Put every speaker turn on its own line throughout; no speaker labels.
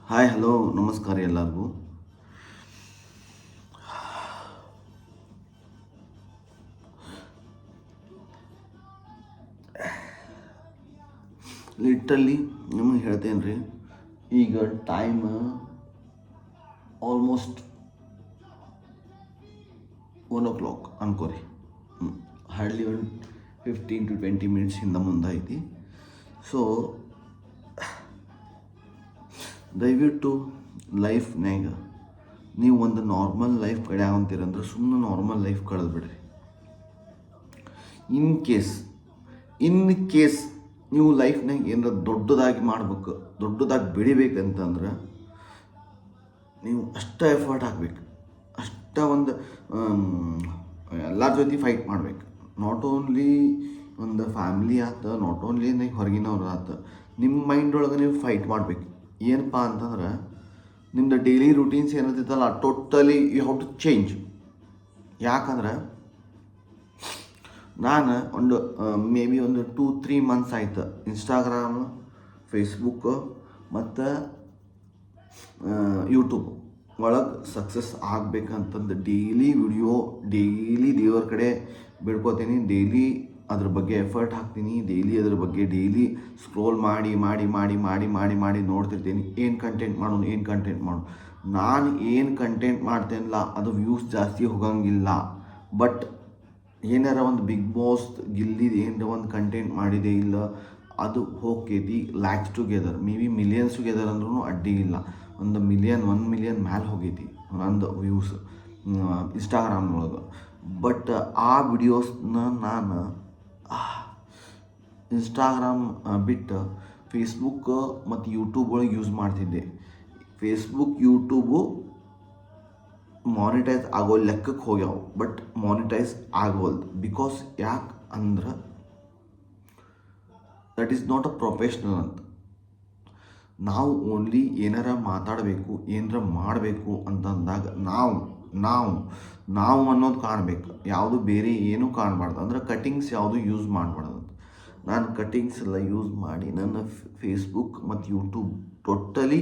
Hi hello ನಮಸ್ಕಾರ ಎಲ್ಲರಿಗೂ. Literally ನಿಮಗೆ ಹೇಳ್ತೇನೆ ರೀ. ಈಗ ಟೈಮ್ ಆಲ್ಮೋಸ್ಟ್ 1 o'clock ಅನ್ಕೋರಿ. ಹಾರ್ಡ್ಲಿ ಒಂದು 15 to 20 minutes ಹಿಂದೆ ಮುಂದೆ ಐತಿ. ಸೊ ದಯವಿಟ್ಟು ಲೈಫ್ನಾಗ ನೀವು ಒಂದು ನಾರ್ಮಲ್ ಲೈಫ್ ಕಡೆ ಅಂತೀರಂದ್ರೆ ಸುಮ್ಮನೆ ನಾರ್ಮಲ್ ಲೈಫ್ ಕಳೆದು ಬಿಡ್ರಿ. ಇನ್ ಕೇಸ್ ನೀವು ಲೈಫ್ನಾಗ ಏನಾರ ದೊಡ್ಡದಾಗಿ ಮಾಡ್ಬೇಕು, ದೊಡ್ಡದಾಗಿ ಬೆಳಿಬೇಕಂತಂದ್ರೆ ನೀವು ಅಷ್ಟೇ ಎಫರ್ಟ್ ಹಾಕ್ಬೇಕು, ಅಷ್ಟ ಒಂದು ಎಲ್ಲರ ಜೊತೆ ಫೈಟ್ ಮಾಡ್ಬೇಕು. ನಾಟ್ ಓನ್ಲಿ ಒಂದು ಫ್ಯಾಮ್ಲಿ ಆತ, ನಾಟ್ ಓನ್ಲಿ ಹೊರಗಿನವ್ರು ಆತ, ನಿಮ್ಮ ಮೈಂಡ್ ಒಳಗೆ ನೀವು ಫೈಟ್ ಮಾಡ್ಬೇಕು. ಏನಪ್ಪ ಅಂತಂದ್ರೆ ನಿಮ್ಮದು ಡೈಲಿ ರೂಟೀನ್ಸ್ ಏನಿರ್ತೈತಲ್ಲ totally you have to change. ಯಾಕಂದ್ರೆ ನಾನು ಮೇ ಬಿ ಒಂದು 2-3 months ಆಯ್ತು ಇನ್ಸ್ಟಾಗ್ರಾಮ್, ಫೇಸ್ಬುಕ್ ಮತ್ತು ಯೂಟ್ಯೂಬ್ ಒಳಗೆ ಸಕ್ಸಸ್ ಆಗಬೇಕಂತಂದು ಡೈಲಿ ವಿಡಿಯೋ, ಡೈಲಿ ದೇವ್ರ ಕಡೆ ಬಿಡ್ಕೋತೀನಿ, ಡೈಲಿ ಅದ್ರ ಬಗ್ಗೆ ಎಫರ್ಟ್ ಹಾಕ್ತೀನಿ, ಅದ್ರ ಬಗ್ಗೆ ಡೈಲಿ ಸ್ಕ್ರೋಲ್ ಮಾಡಿ ನೋಡ್ತಿರ್ತೀನಿ. ಏನು ಕಂಟೆಂಟ್ ಮಾಡೋಣ. ನಾನು ಏನು ಕಂಟೆಂಟ್ ಮಾಡ್ತೇನಲ್ಲ ಅದು ವ್ಯೂಸ್ ಜಾಸ್ತಿ ಹೋಗಂಗಿಲ್ಲ. ಬಟ್ ಏನಾರ ಒಂದು ಬಿಗ್ ಬಾಸ್ ಗಿಲ್ಲಿದು ಏನಾರ ಒಂದು ಕಂಟೆಂಟ್ ಮಾಡಿದೆ ಇಲ್ಲ ಅದು ಹೋಗ್ತೈತಿ lakhs together, may be millions together ಅಂದ್ರೂ ಅಡ್ಡಿ ಇಲ್ಲ. 1 million ಮ್ಯಾಲೆ ಹೋಗೈತಿ ನಂದು ವ್ಯೂಸ್ ಇನ್ಸ್ಟಾಗ್ರಾಮ್ನೊಳಗೆ. ಬಟ್ ಆ ವಿಡಿಯೋಸ್ನ ನಾನು ಇನ್ಸ್ಟಾಗ್ರಾಮ್ ಬಿಟ್ಟು ಫೇಸ್ಬುಕ್ ಮತ್ತು ಯೂಟ್ಯೂಬ್ ಒಳಗೆ ಯೂಸ್ ಮಾಡ್ತಿದ್ದೆ. ಫೇಸ್ಬುಕ್ ಯೂಟ್ಯೂಬು ಮಾನಿಟೈಸ್ ಆಗೋ ಲೆಕ್ಕಕ್ಕೆ ಹೋಗ್ಯಾವ, ಬಟ್ ಮಾನಿಟೈಸ್ ಆಗೋಲ್ದು. ಬಿಕಾಸ್ ಯಾಕೆ ಅಂದ್ರೆ that is not a professional ಅಂತ. ನಾವು ಓನ್ಲಿ ಏನಾರ ಮಾತಾಡಬೇಕು, ಏನಾರ ಮಾಡಬೇಕು ಅಂತಂದಾಗ ನಾವು ಅನ್ನೋದು ಕಾಣಬೇಕು, ಯಾವುದು ಬೇರೆ ಏನೂ ಕಾಣಬಾರ್ದು. ಅಂದ್ರೆ ಕಟಿಂಗ್ಸ್ ಯಾವುದು ಯೂಸ್ ಮಾಡಬಾರ್ದು ಅಂತ. ನಾನು ಕಟಿಂಗ್ಸ್ ಎಲ್ಲ ಯೂಸ್ ಮಾಡಿ ನನ್ನ ಫೇಸ್ಬುಕ್ ಮತ್ತು ಯೂಟ್ಯೂಬ್ ಟೋಟಲಿ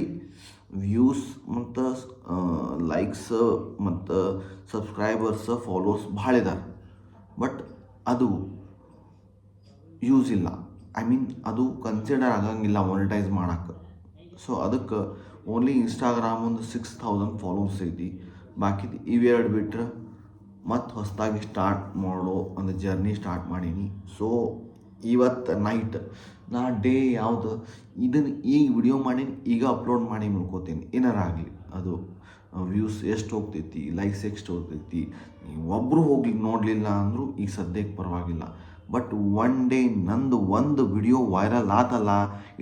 ವ್ಯೂಸ್ ಮತ್ತು ಲೈಕ್ಸ್ ಮತ್ತು ಸಬ್ಸ್ಕ್ರೈಬರ್ಸ್, ಫಾಲೋಸ್ ಭಾಳ ಇದ್ದಾರೆ. ಬಟ್ ಅದು ಯೂಸ್ ಇಲ್ಲ, ಅದು ಕನ್ಸಿಡರ್ ಆಗಂಗಿಲ್ಲ ಮಾನಿಟೈಸ್ ಮಾಡೋಕ್ಕೆ. ಸೊ ಅದಕ್ಕೆ ಓನ್ಲಿ ಇನ್ಸ್ಟಾಗ್ರಾಮ್ ಒಂದು 6,000 ಫಾಲೋವರ್ಸ್ ಐತಿ. ಬಾಕಿದು ಇವೆರಡು ಬಿಟ್ಟರೆ ಮತ್ತು ಹೊಸದಾಗಿ ಸ್ಟಾರ್ಟ್ ಮಾಡೋ ಒಂದು ಜರ್ನಿ ಸ್ಟಾರ್ಟ್ ಮಾಡೀನಿ. ಸೊ ಇವತ್ತು ನೈಟ್ ನಾ ಡೇ ಯಾವುದು ಇದನ್ನು ಈಗ ವಿಡಿಯೋ ಮಾಡಿ ಈಗ ಅಪ್ಲೋಡ್ ಮಾಡಿ ಮುಳ್ಕೋತೀನಿ. ಏನಾರ ಆಗಲಿ, ಅದು ವ್ಯೂಸ್ ಎಷ್ಟು ಹೋಗ್ತೈತಿ, ಲೈಕ್ಸ್ ಎಷ್ಟು ಹೋಗ್ತೈತಿ, ಒಬ್ಬರು ಹೋಗ್ಲಿ ನೋಡಲಿಲ್ಲ ಅಂದರೂ ಈಗ ಸದ್ಯಕ್ಕೆ ಪರವಾಗಿಲ್ಲ. ಬಟ್ ಒನ್ ಡೇ ನಂದು ಒಂದು ವಿಡಿಯೋ ವೈರಲ್ ಆತಲ್ಲ,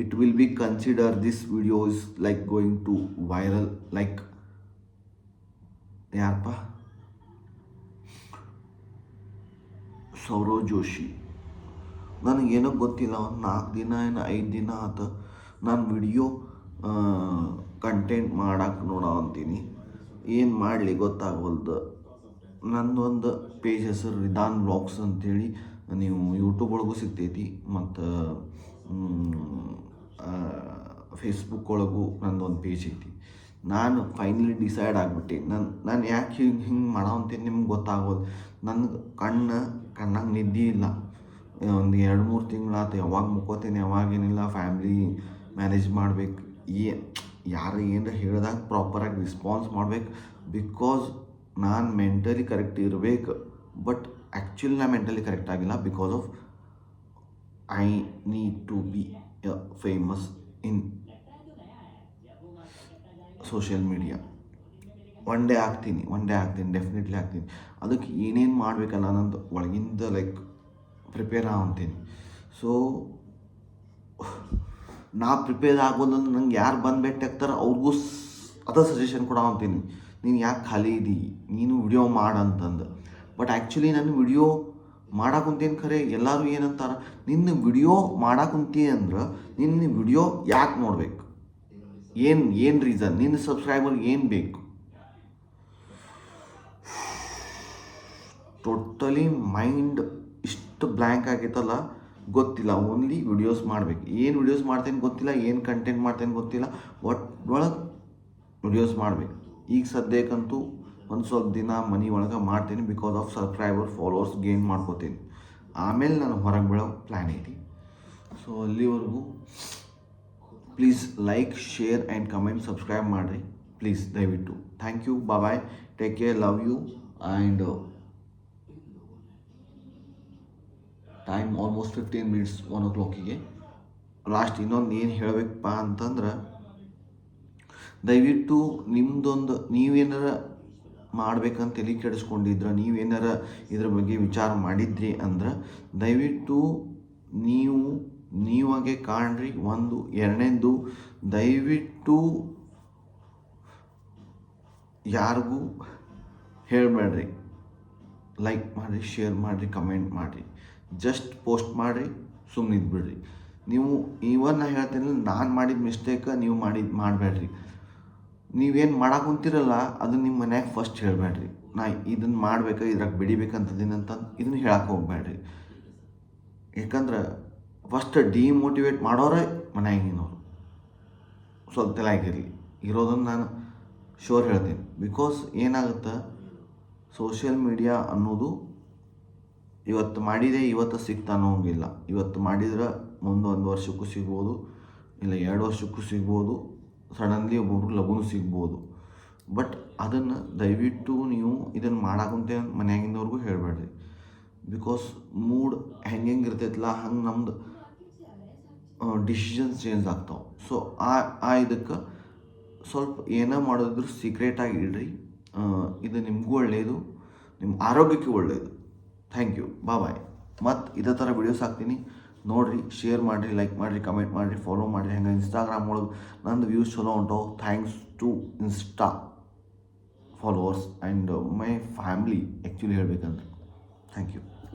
it will be consider this video is like going to viral. Like ಯಾರಪ್ಪ, ಸೌರವ್ ಜೋಶಿ. ನನಗೇನೋ ಗೊತ್ತಿಲ್ಲ, ಒಂದು 4 ದಿನ 5 ದಿನ ಆತ ನಾನು ವಿಡಿಯೋ ಕಂಟೆಂಟ್ ಮಾಡಕ್ಕೆ ಅಂತೀನಿ, ಏನು ಮಾಡಲಿ ಗೊತ್ತಾಗವಲ್ದು. ನಂದೊಂದು ಪೇಜ್ ಹೆಸರು ರಿದಾನ್ ವ್ಲಾಗ್ಸ್ ಅಂಥೇಳಿ, ನೀವು ಯೂಟ್ಯೂಬ್ ಒಳಗೂ ಸಿಗ್ತೈತಿ ಮತ್ತು ಫೇಸ್ಬುಕ್ ಒಳಗೂ ನಂದೊಂದು ಪೇಜ್ ಐತಿ. ನಾನು ಫೈನಲಿ ಡಿಸೈಡ್ ಆಗಿಬಿಟ್ಟೆ, ನಾನು ಯಾಕೆ ಹಿಂಗೆ ಅಂತೀನಿ ನಿಮ್ಗೆ ಗೊತ್ತಾಗೋದು. ನನಗೆ ಕಣ್ಣಾಗ ನಿದ್ದೆ ಇಲ್ಲ. ಒಂದು 2-3 ತಿಂಗಳಾಯ್ತು. ಯಾವಾಗ ಮುಕ್ಕೋತೀನಿ ಯಾವಾಗೇನಿಲ್ಲ, ಫ್ಯಾಮ್ಲಿ ಮ್ಯಾನೇಜ್ ಮಾಡ್ಬೇಕು, ಯಾರು ಏನಾರ ಹೇಳಿದಾಗ ಪ್ರಾಪರಾಗಿ ರೆಸ್ಪಾನ್ಸ್ ಮಾಡ್ಬೇಕು. ಬಿಕಾಸ್ ನಾನು ಮೆಂಟಲಿ ಕರೆಕ್ಟ್ ಇರಬೇಕು, ಬಟ್ ಆ್ಯಕ್ಚುಲಿ ನಾನು ಮೆಂಟಲಿ ಕರೆಕ್ಟ್ ಆಗಿಲ್ಲ. Because of I need to be famous in social media. One day ಆಗ್ತೀನಿ, ಡೆಫಿನೆಟ್ಲಿ ಆಗ್ತೀನಿ. ಅದಕ್ಕೆ ಏನೇನು ಮಾಡಬೇಕಲ್ಲ ನಂದು ಒಳಗಿಂದ ಲೈಕ್ ಪ್ರಿಪೇರ್ ಅಂತೀನಿ. ಸೊ ನಾ ಪ್ರಿಪೇರ್ ಆಗೋದಂದ್ರೆ ನಂಗೆ ಯಾರು ಬಂದು ಭೇಟಿ ಆಗ್ತಾರೆ ಅವ್ರಿಗೂ ಅದೇ ಸಜೆಷನ್ ಅಂತೀನಿ, ನೀನು ಯಾಕೆ ಖಾಲಿ ಇದ್ದೀ, ನೀನು ವಿಡಿಯೋ ಮಾಡಂತಂದು. ಬಟ್ ಆ್ಯಕ್ಚುಲಿ ನಾನು ವಿಡಿಯೋ ಮಾಡಾಕುಂತೀನಿ ಖರೆ. ಎಲ್ಲರೂ ಏನಂತಾರೆ, ನಿನ್ನ ವಿಡಿಯೋ ಮಾಡಾಕುಂತಿ ಅಂದ್ರೆ ನಿನ್ನ ವಿಡಿಯೋ ಯಾಕೆ ನೋಡ್ಬೇಕು, ಏನು ರೀಸನ್, ನಿನ್ನ ಸಬ್ಸ್ಕ್ರೈಬರ್ಗೆ ಏನು ಬೇಕು. ಟೋಟಲಿ ಮೈಂಡ್ ಇಷ್ಟು ಬ್ಲ್ಯಾಂಕ್ ಆಗೈತಲ್ಲ, ಗೊತ್ತಿಲ್ಲ, ಓನ್ಲಿ ವಿಡಿಯೋಸ್ ಮಾಡಬೇಕು. ಏನು ವಿಡಿಯೋಸ್ ಮಾಡ್ತೇನೆ ಗೊತ್ತಿಲ್ಲ, ಏನು ಕಂಟೆಂಟ್ ಮಾಡ್ತೇನೆ ಗೊತ್ತಿಲ್ಲ, ಒಳಗೆ ವಿಡಿಯೋಸ್ ಮಾಡಬೇಕು. ಈಗ ಸದ್ಯಕ್ಕಂತೂ ಒಂದು ಸ್ವಲ್ಪ ದಿನ ಮನೆ ಒಳಗೆ ಮಾಡ್ತೀನಿ, because of subscriber followers gain ಮಾಡ್ಕೋತೀನಿ. ಆಮೇಲೆ ನಾನು ಹೊರಗೆ ಬೀಳೋ ಪ್ಲ್ಯಾನ್ ಐತಿ. ಸೊ ಅಲ್ಲಿವರೆಗೂ please like, share and comment, subscribe ಮಾಡಿರಿ ಪ್ಲೀಸ್ ದಯವಿಟ್ಟು. Thank you, bye, take care, love you. And time almost 15 minutes 1 o'clock. Last ಇನ್ನೊಂದು ಏನು ಹೇಳಬೇಕಪ್ಪ ಅಂತಂದ್ರೆ, ದಯವಿಟ್ಟು ನಿಮ್ಮದೊಂದು ನೀವೇನಾರ ಮಾಡ್ಬೇಕಂತ ತಲೆ ಕೆಡಿಸ್ಕೊಂಡಿದ್ರೆ, ನೀವೇನಾರ ಇದ್ರ ಬಗ್ಗೆ ವಿಚಾರ ಮಾಡಿದ್ರಿ ಅಂದ್ರೆ ದಯವಿಟ್ಟು ನೀವಾಗೆ ಕಾಣ್ರಿ. ಒಂದು ಎರಡನೇದು, ದಯವಿಟ್ಟು ಯಾರಿಗೂ ಹೇಳಬೇಡ್ರಿ. ಲೈಕ್ ಮಾಡಿರಿ, ಶೇರ್ ಮಾಡಿರಿ, ಕಮೆಂಟ್ ಮಾಡಿರಿ, ಜಸ್ಟ್ ಪೋಸ್ಟ್ ಮಾಡಿರಿ, ಸುಮ್ಮನೆ ಇದ್ಬಿಡ್ರಿ. ನೀವು ಇವನ್ನ ಹೇಳ್ತೀನಿ, ನಾನು ಮಾಡಿದ ಮಿಸ್ಟೇಕ ನೀವು ಮಾಡಬೇಡ್ರಿ. ನೀವೇನು ಮಾಡಕ್ಕೆ ಕುಂತಿರಲ್ಲ ಅದನ್ನು ನಿಮ್ಮ ಮನ್ಯಾಗ ಫಸ್ಟ್ ಹೇಳಬೇಡ್ರಿ. ನಾ ಇದನ್ನು ಮಾಡ್ಬೇಕು, ಇದ್ರಾಗ ಬೆಳಿಬೇಕಂತದೀನಿ ಅಂತ ಇದನ್ನು ಹೇಳಕ್ಕೆ ಹೋಗ್ಬೇಡ್ರಿ. ಯಾಕಂದ್ರೆ ಫಸ್ಟ್ ಡಿಮೋಟಿವೇಟ್ ಮಾಡೋರೇ ಮನ್ಯಾಗಿನವ್ರು. ಸ್ವಲ್ಪ ತಲೆಯಾಗಿರಲಿ, ಇರೋದನ್ನು ನಾನು ಶೋರ್ ಹೇಳ್ತೀನಿ. ಬಿಕಾಸ್ ಏನಾಗುತ್ತೆ, ಸೋಷಿಯಲ್ ಮೀಡಿಯಾ ಅನ್ನೋದು ಇವತ್ತು ಮಾಡಿದೆ ಇವತ್ತು ಸಿಗ್ತಾ ಅನ್ನೋಂಗಿಲ್ಲ. ಇವತ್ತು ಮಾಡಿದ್ರೆ ಮುಂದೆ 1 ವರ್ಷಕ್ಕೂ ಸಿಗ್ಬೋದು, ಇಲ್ಲ 2 ವರ್ಷಕ್ಕೂ ಸಿಗ್ಬೋದು, ಸಡನ್ಲಿ ಒಬ್ಬೊಬ್ರು ಲಘುನು ಸಿಗ್ಬೋದು. ಬಟ್ ಅದನ್ನು ದಯವಿಟ್ಟು ನೀವು ಇದನ್ನು ಮಾಡಾಕುಂತೆ ಮನ್ಯಾಗಿನವ್ರಿಗೂ ಹೇಳಬೇಡ್ರಿ. ಬಿಕಾಸ್ ಮೂಡ್ ಹೆಂಗೆ ಇರ್ತೈತಲ್ಲ ಹಂಗೆ ನಮ್ದು ಡಿಸಿಷನ್ಸ್ ಚೇಂಜ್ ಆಗ್ತಾವೆ. ಸೊ ಇದಕ್ಕೆ ಸ್ವಲ್ಪ ಏನೋ ಮಾಡೋದಿದ್ರು ಸೀಕ್ರೆಟಾಗಿ ಇಡ್ರಿ. ಇದು ನಿಮಗೂ ಒಳ್ಳೆಯದು, ನಿಮ್ಮ ಆರೋಗ್ಯಕ್ಕೆ ಒಳ್ಳೆಯದು. ಥ್ಯಾಂಕ್ ಯು, ಬಾಯ್. ಮತ್ತು ಇದೇ ಥರ ವಿಡಿಯೋಸ್ ಹಾಕ್ತೀನಿ, ನೋಡಿರಿ, ಶೇರ್ ಮಾಡಿರಿ, ಲೈಕ್ ಮಾಡಿರಿ, ಕಮೆಂಟ್ ಮಾಡಿರಿ, ಫಾಲೋ ಮಾಡಿರಿ. ಹಂಗೆ ಇನ್ಸ್ಟಾಗ್ರಾಮ್ ಒಳಗೆ ನಂದು ವ್ಯೂಸ್ ಚಲೋ ಹೊಂಟವು. Thanks to Insta followers and my family actually ಹೇಳಬೇಕಂದ್ರೆ. Thank you.